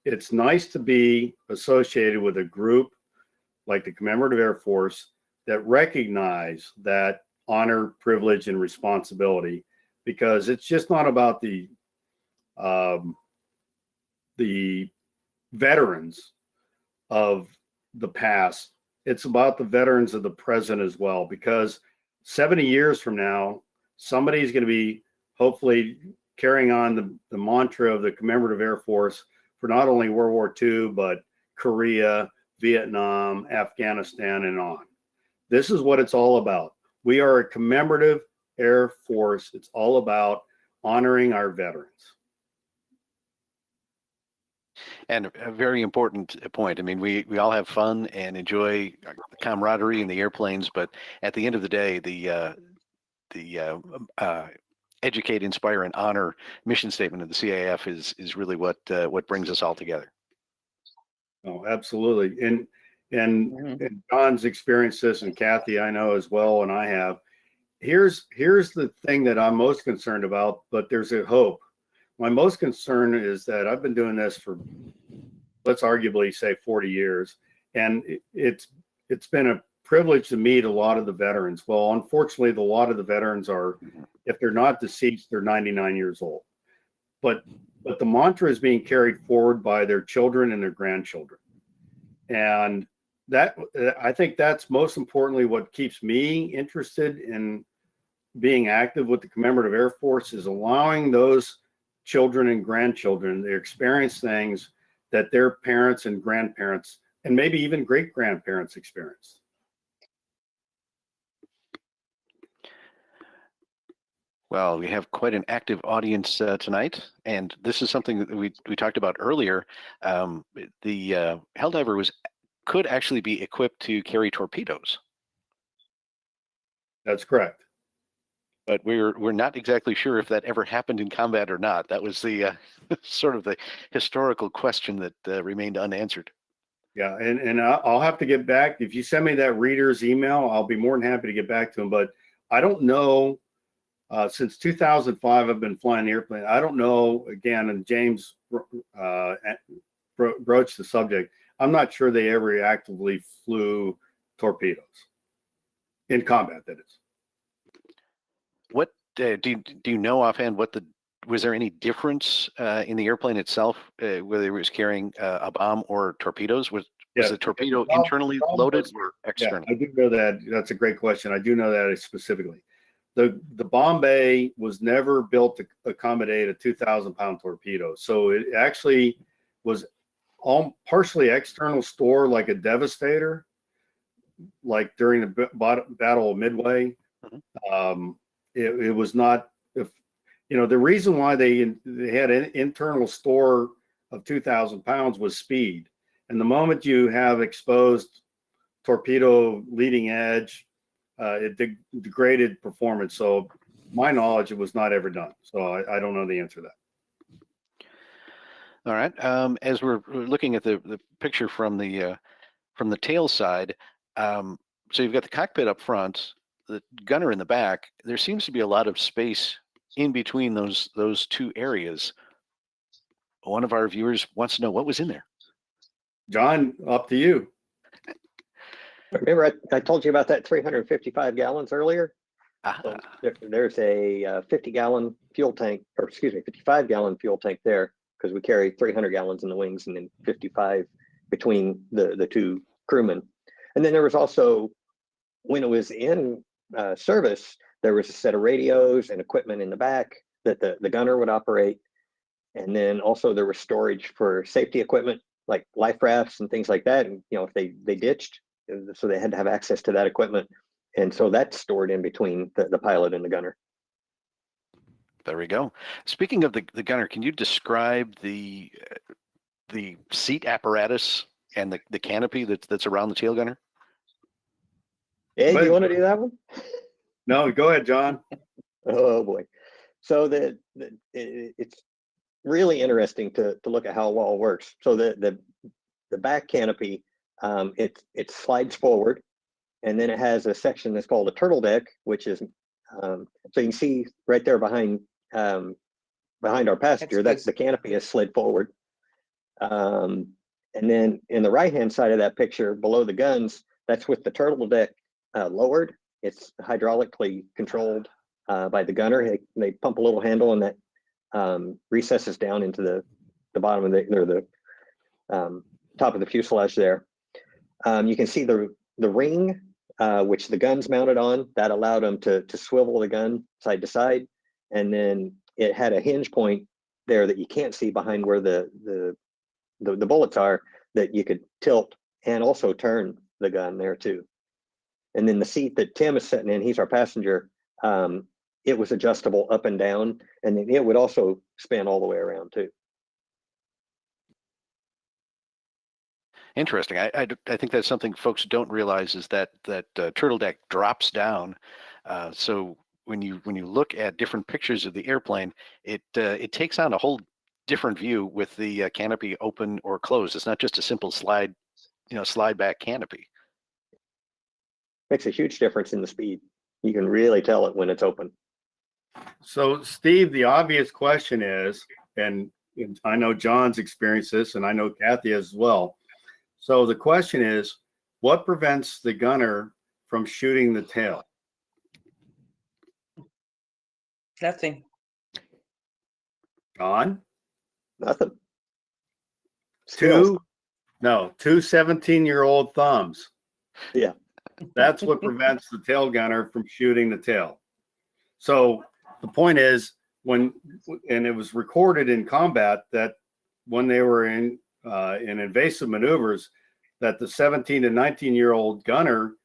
it's nice to be associated with a group like the Commemorative Air Force that recognize that honor, privilege, and responsibility, because it's just not about the veterans of the past. It's about the veterans of the present as well, because 70 years from now, somebody's going to be hopefully carrying on the mantra of the Commemorative Air Force for not only World War II, but Korea, Vietnam, Afghanistan, and on. This is what it's all about. We are a commemorative Air Force. It's all about honoring our veterans. And a very important point. I mean, we all have fun and enjoy the camaraderie in the airplanes, but at the end of the day, the educate, inspire, and honor mission statement of the CAF is really what brings us all together. Oh, absolutely. And John's experienced this, and Kathy, I know as well, and I have. Here's the thing that I'm most concerned about, but there's a hope. My most concern is that I've been doing this for, let's arguably say, 40 years, and it's been a privilege to meet a lot of the veterans. Well, unfortunately, a lot of the veterans are, if they're not deceased, they're 99 years old. But the mantra is being carried forward by their children and their grandchildren. And that, I think that's most importantly what keeps me interested in being active with the Commemorative Air Force, is allowing those children and grandchildren to experience things that their parents and grandparents, and maybe even great-grandparents, experienced. Well, we have quite an active audience tonight, and this is something that we talked about earlier. The Helldiver could actually be equipped to carry torpedoes. That's correct. But we're not exactly sure if that ever happened in combat or not. That was the sort of the historical question that remained unanswered. Yeah, and I'll have to get back. If you send me that reader's email, I'll be more than happy to get back to him. But I don't know. Since 2005, I've been flying the airplane. I don't know, again, and James broached the subject. I'm not sure they ever actively flew torpedoes in combat, that is. What do you know offhand? Was there any difference in the airplane itself, whether it was carrying a bomb or torpedoes? Was the torpedo internally loaded or external? Yeah, I do know that. That's a great question. I do know that specifically. The bomb bay was never built to accommodate a 2,000-pound torpedo. So it actually was partially external store, like a Devastator, like during the Battle of Midway. Mm-hmm. It was not, the reason why they had an internal store of 2,000 pounds was speed. And the moment you have exposed torpedo leading edge, it degraded performance. So my knowledge, it was not ever done. So I don't know the answer to that. All right. As we're looking at the picture from the tail side, so you've got the cockpit up front, the gunner in the back, there seems to be a lot of space in between those two areas. One of our viewers wants to know what was in there. John, up to you. Remember, I told you about that 355 gallons earlier? Ah, So there's a 50-gallon fuel tank, or excuse me, 55-gallon fuel tank there, because we carry 300 gallons in the wings and then 55 between the two crewmen. And then there was also, when it was in service, there was a set of radios and equipment in the back that the gunner would operate. And then also there was storage for safety equipment, like life rafts and things like that. And, if they ditched, so they had to have access to that equipment. And so that's stored in between the pilot and the gunner. there we go. Speaking of the gunner, can you describe the seat apparatus and the canopy that's around the tail gunner? Ed, do you want to do that one? No, go ahead, John. Oh boy. So it's really interesting to look at how it all works. So the back canopy, it slides forward, and then it has a section that's called a turtle deck, which is so you can see right there behind our passenger, that's the canopy is slid forward. And then in the right-hand side of that picture, below the guns, that's with the turtle deck lowered. It's hydraulically controlled by the gunner. They pump a little handle, and that recesses down into the bottom of the top of the fuselage there. You can see the ring, which the gun's mounted on. That allowed them to swivel the gun side to side, and then it had a hinge point there that you can't see behind where the bullets are, that you could tilt and also turn the gun there too. And then the seat that Tim is sitting in, he's our passenger, it was adjustable up and down, and then it would also spin all the way around too. Interesting. I think that's something folks don't realize, is that turtle deck drops down. So when you look at different pictures of the airplane, it takes on a whole different view with the canopy open or closed. It's not just a simple slide back canopy. Makes a huge difference in the speed. You can really tell it when it's open. So, Steve, the obvious question is, and I know John's experienced this, and I know Kathy as well. So the question is, what prevents the gunner from shooting the tail? Nothing. John? Nothing. Two 17-year-old thumbs. Yeah. That's what prevents the tail gunner from shooting the tail. So the point is, and it was recorded in combat, that when they were in invasive maneuvers, that the 17 to 19-year-old gunner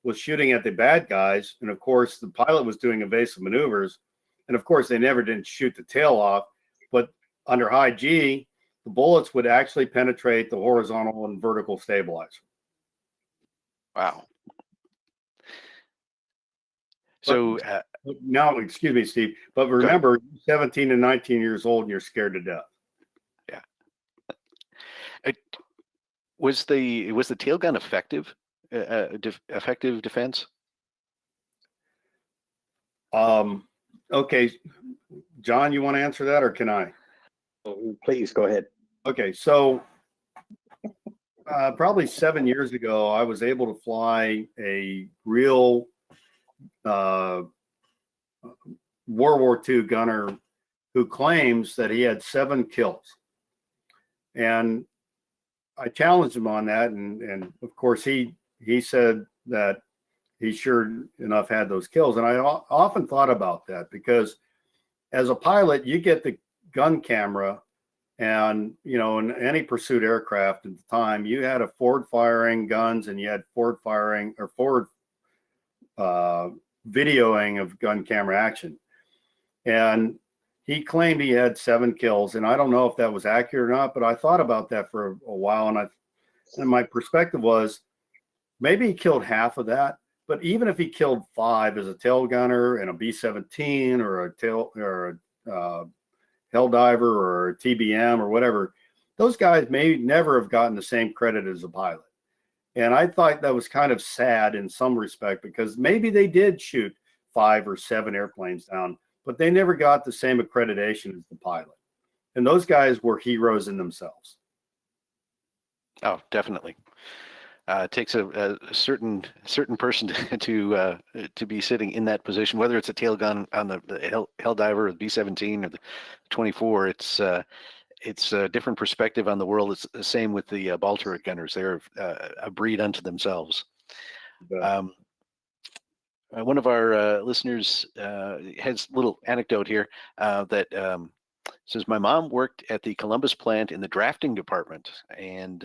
was shooting at the bad guys. And of course, the pilot was doing evasive maneuvers. And of course, they never didn't shoot the tail off. But under high G, the bullets would actually penetrate the horizontal and vertical stabilizer. Wow. So now, excuse me, Steve, but remember, 17 to 19 years old and you're scared to death. Yeah. Was the tail gun effective? Effective defense? Okay, John, you want to answer that, or can I? Please go ahead. Okay, so probably 7 years ago, I was able to fly a real World War II gunner who claims that he had 7 kills. And I challenged him on that, and of course he said that he sure enough had those kills. And I often thought about that, because as a pilot, you get the gun camera, and in any pursuit aircraft at the time, you had a forward firing guns, and you had forward firing or forward videoing of gun camera action. And he claimed he had 7 kills, and I don't know if that was accurate or not, but I thought about that for a while, and my perspective was, maybe he killed half of that. But even if he killed 5 as a tail gunner and a B-17 or a Helldiver or a TBM or whatever, those guys may never have gotten the same credit as a pilot. And I thought that was kind of sad in some respect, because maybe they did shoot 5 or 7 airplanes down, but they never got the same accreditation as the pilot. And those guys were heroes in themselves. Oh, definitely. It takes a certain person to be sitting in that position, whether it's a tail gun on the Helldiver or the B-17 or the 24. It's a different perspective on the world. It's the same with the ball turret gunners. They're a breed unto themselves. One of our listeners has a little anecdote here that says, my mom worked at the Columbus plant in the drafting department, and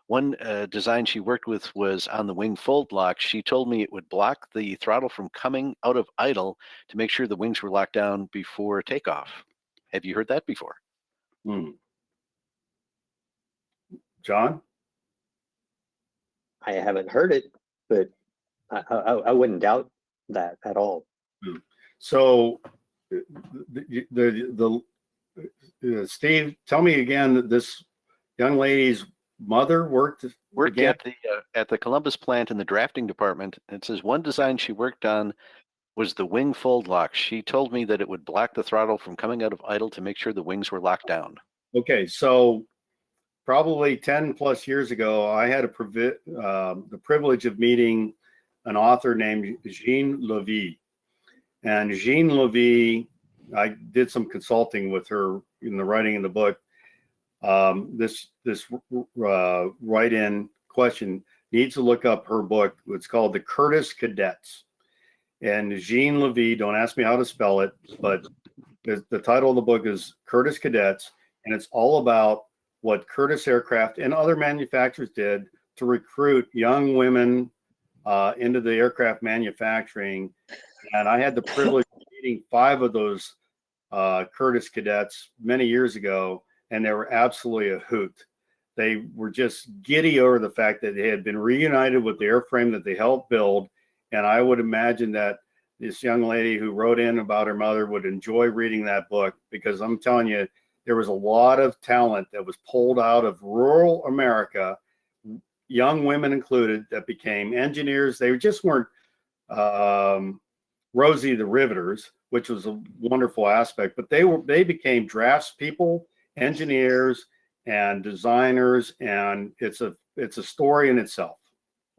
one design she worked with was on the wing fold lock. She told me it would block the throttle from coming out of idle to make sure the wings were locked down before takeoff. Have you heard that before? John? I haven't heard it, but I wouldn't doubt that at all. So, Steve, tell me again that this young lady's mother worked again? at the Columbus plant in the drafting department. It says one design she worked on was the wing fold lock. She told me that it would block the throttle from coming out of idle to make sure the wings were locked down. Okay, so probably 10 plus years ago, I had the privilege of meeting an author named Jean Levy. And Jean Levy, I did some consulting with her in the writing of the book. This write-in question needs to look up her book. It's called The Curtiss Cadets. And Jean Levy, don't ask me how to spell it, but the title of the book is Curtiss Cadets, and it's all about what Curtiss Aircraft and other manufacturers did to recruit young women into the aircraft manufacturing. And I had the privilege of meeting 5 of those Curtiss cadets many years ago, and they were absolutely a hoot. They were just giddy over the fact that they had been reunited with the airframe that they helped build. And I would imagine that this young lady who wrote in about her mother would enjoy reading that book, because I'm telling you, there was a lot of talent that was pulled out of rural America, young women included, that became engineers. They just weren't Rosie the Riveters, which was a wonderful aspect, but they became draftspeople, engineers, and designers, and it's a story in itself.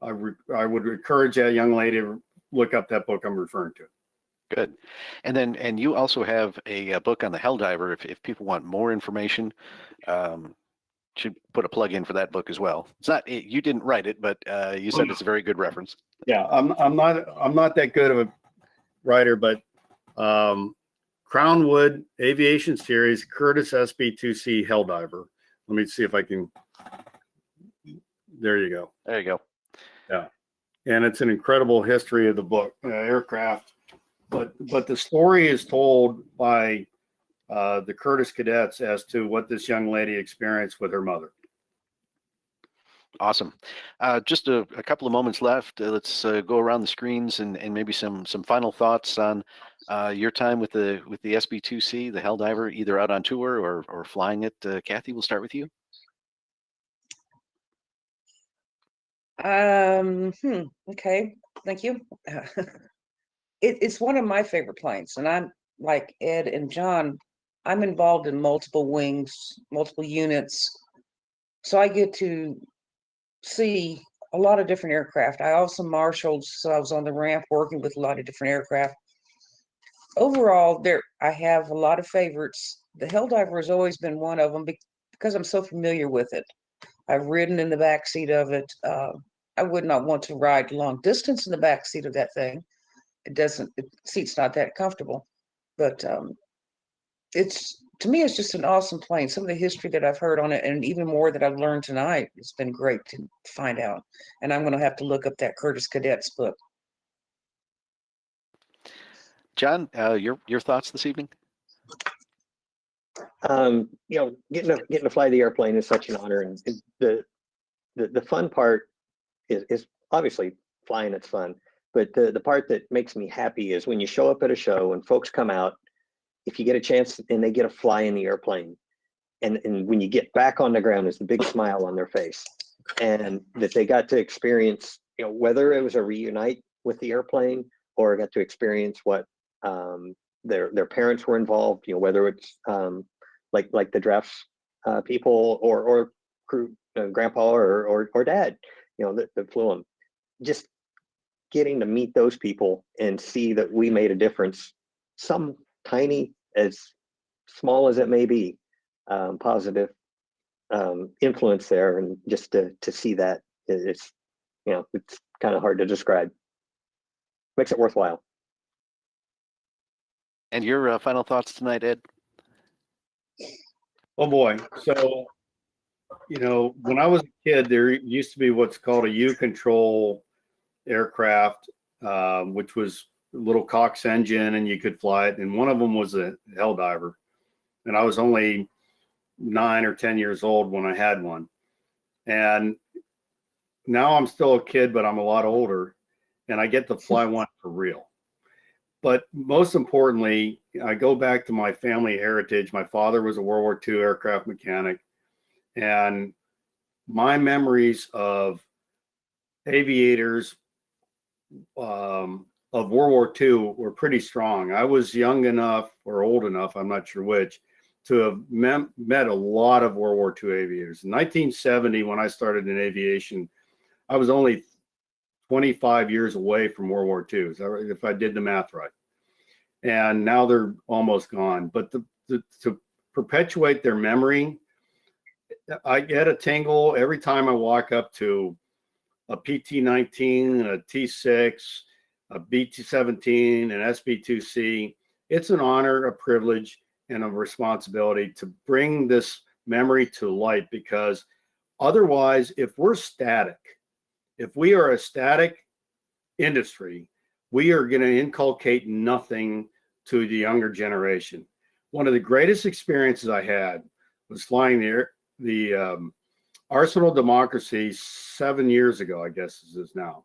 I would encourage that young lady to look up that book I'm referring to. Good. And you also have a book on the Helldiver. If people want more information, should put a plug in for that book as well. It's not, you didn't write it, but you said it's a very good reference. Yeah, I'm not that good of a writer, but Crownwood Aviation Series, Curtiss SB2C Helldiver. Let me see if I can. There you go. There you go. Yeah, and it's an incredible history of the book, aircraft. But the story is told by the Curtiss cadets as to what this young lady experienced with her mother. Awesome. Just a couple of moments left. Let's go around the screens and maybe some final thoughts on your time with the SB2C, the Helldiver, either out on tour or flying it. Kathy, we'll start with you. Okay, thank you. It's one of my favorite planes, and I'm like Ed and John. I'm involved in multiple wings, multiple units, so I get to see a lot of different aircraft. I also marshaled, so I was on the ramp working with a lot of different aircraft. Overall, I have a lot of favorites. The Helldiver has always been one of them because I'm so familiar with it. I've ridden in the back seat of it. I would not want to ride long distance in the back seat of that thing. The seat's not that comfortable, but to me, it's just an awesome plane. Some of the history that I've heard on it, and even more that I've learned tonight, it's been great to find out. And I'm going to have to look up that Curtiss Cadets book. John, your thoughts this evening? Getting to fly the airplane is such an honor, and the fun part is obviously flying. It's fun, but the part that makes me happy is when you show up at a show and folks come out. If you get a chance and they get to fly in the airplane, and when you get back on the ground, there's the big smile on their face. and that they got to experience, whether it was a reunite with the airplane or got to experience what their parents were involved, whether it's like the drafts people or crew, grandpa or dad, that flew them. Just getting to meet those people and see that we made a difference, some tiny, as small as it may be, positive influence there, and just to see that, it's kind of hard to describe. Makes it worthwhile. And your final thoughts tonight, Ed? Oh boy. So, when I was a kid, there used to be what's called a U-control aircraft, which was a little Cox engine, and you could fly it. And one of them was a Helldiver. And I was only 9 or 10 years old when I had one. And now I'm still a kid, but I'm a lot older, and I get to fly one for real. But most importantly, I go back to my family heritage. My father was a World War II aircraft mechanic, and my memories of aviators of World War II were pretty strong. I was young enough or old enough, I'm not sure which, to have met a lot of World War II aviators. In 1970, when I started in aviation, I was only 25 years away from World War II, if I did the math right. And now they're almost gone. But to perpetuate their memory, I get a tingle every time I walk up to a PT-19, a T-6, a BT-17, an SB2C. It's an honor, a privilege, and a responsibility to bring this memory to light, because otherwise, if we're static, if we are a static industry, we are going to inculcate nothing to the younger generation. One of the greatest experiences I had was flying the Arsenal Democracy 7 years ago, I guess this is now.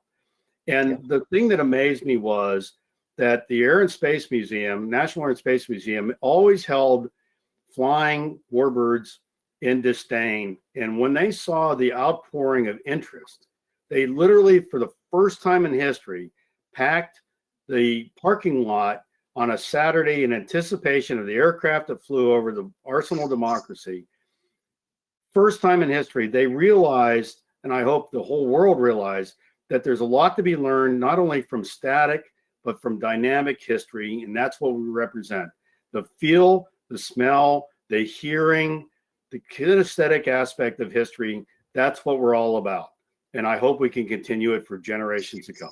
And the thing that amazed me was that the Air and Space Museum, National Air and Space Museum, always held flying warbirds in disdain. And when they saw the outpouring of interest, they literally, for the first time in history, packed the parking lot on a Saturday in anticipation of the aircraft that flew over the Arsenal Democracy. First time in history, they realized, and I hope the whole world realized, that there's a lot to be learned, not only from static, but from dynamic history. And that's what we represent. The feel, the smell, the hearing, the kinesthetic aspect of history. That's what we're all about. And I hope we can continue it for generations to come.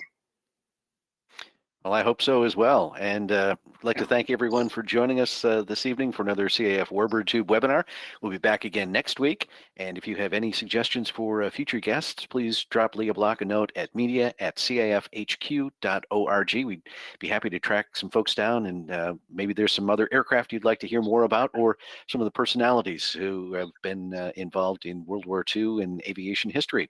Well, I hope so as well. And I'd like to thank everyone for joining us this evening for another CAF Warbird Tube webinar. We'll be back again next week. And if you have any suggestions for future guests, please drop Leah Block a note at media@cafhq.org. We'd be happy to track some folks down, and maybe there's some other aircraft you'd like to hear more about, or some of the personalities who have been involved in World War II and aviation history.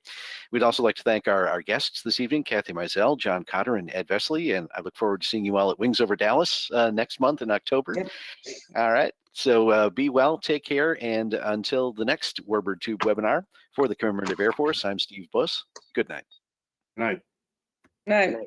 We'd also like to thank our guests this evening, Kathy Mizell, John Cotter, and Ed Vesely. And I look forward to seeing you all at Wings Over Dallas next month in October. Yep. All right. So be well, take care, and until the next Warbird Tube webinar, for the Commemorative Air Force, I'm Steve Buss. Good night. Good night. No.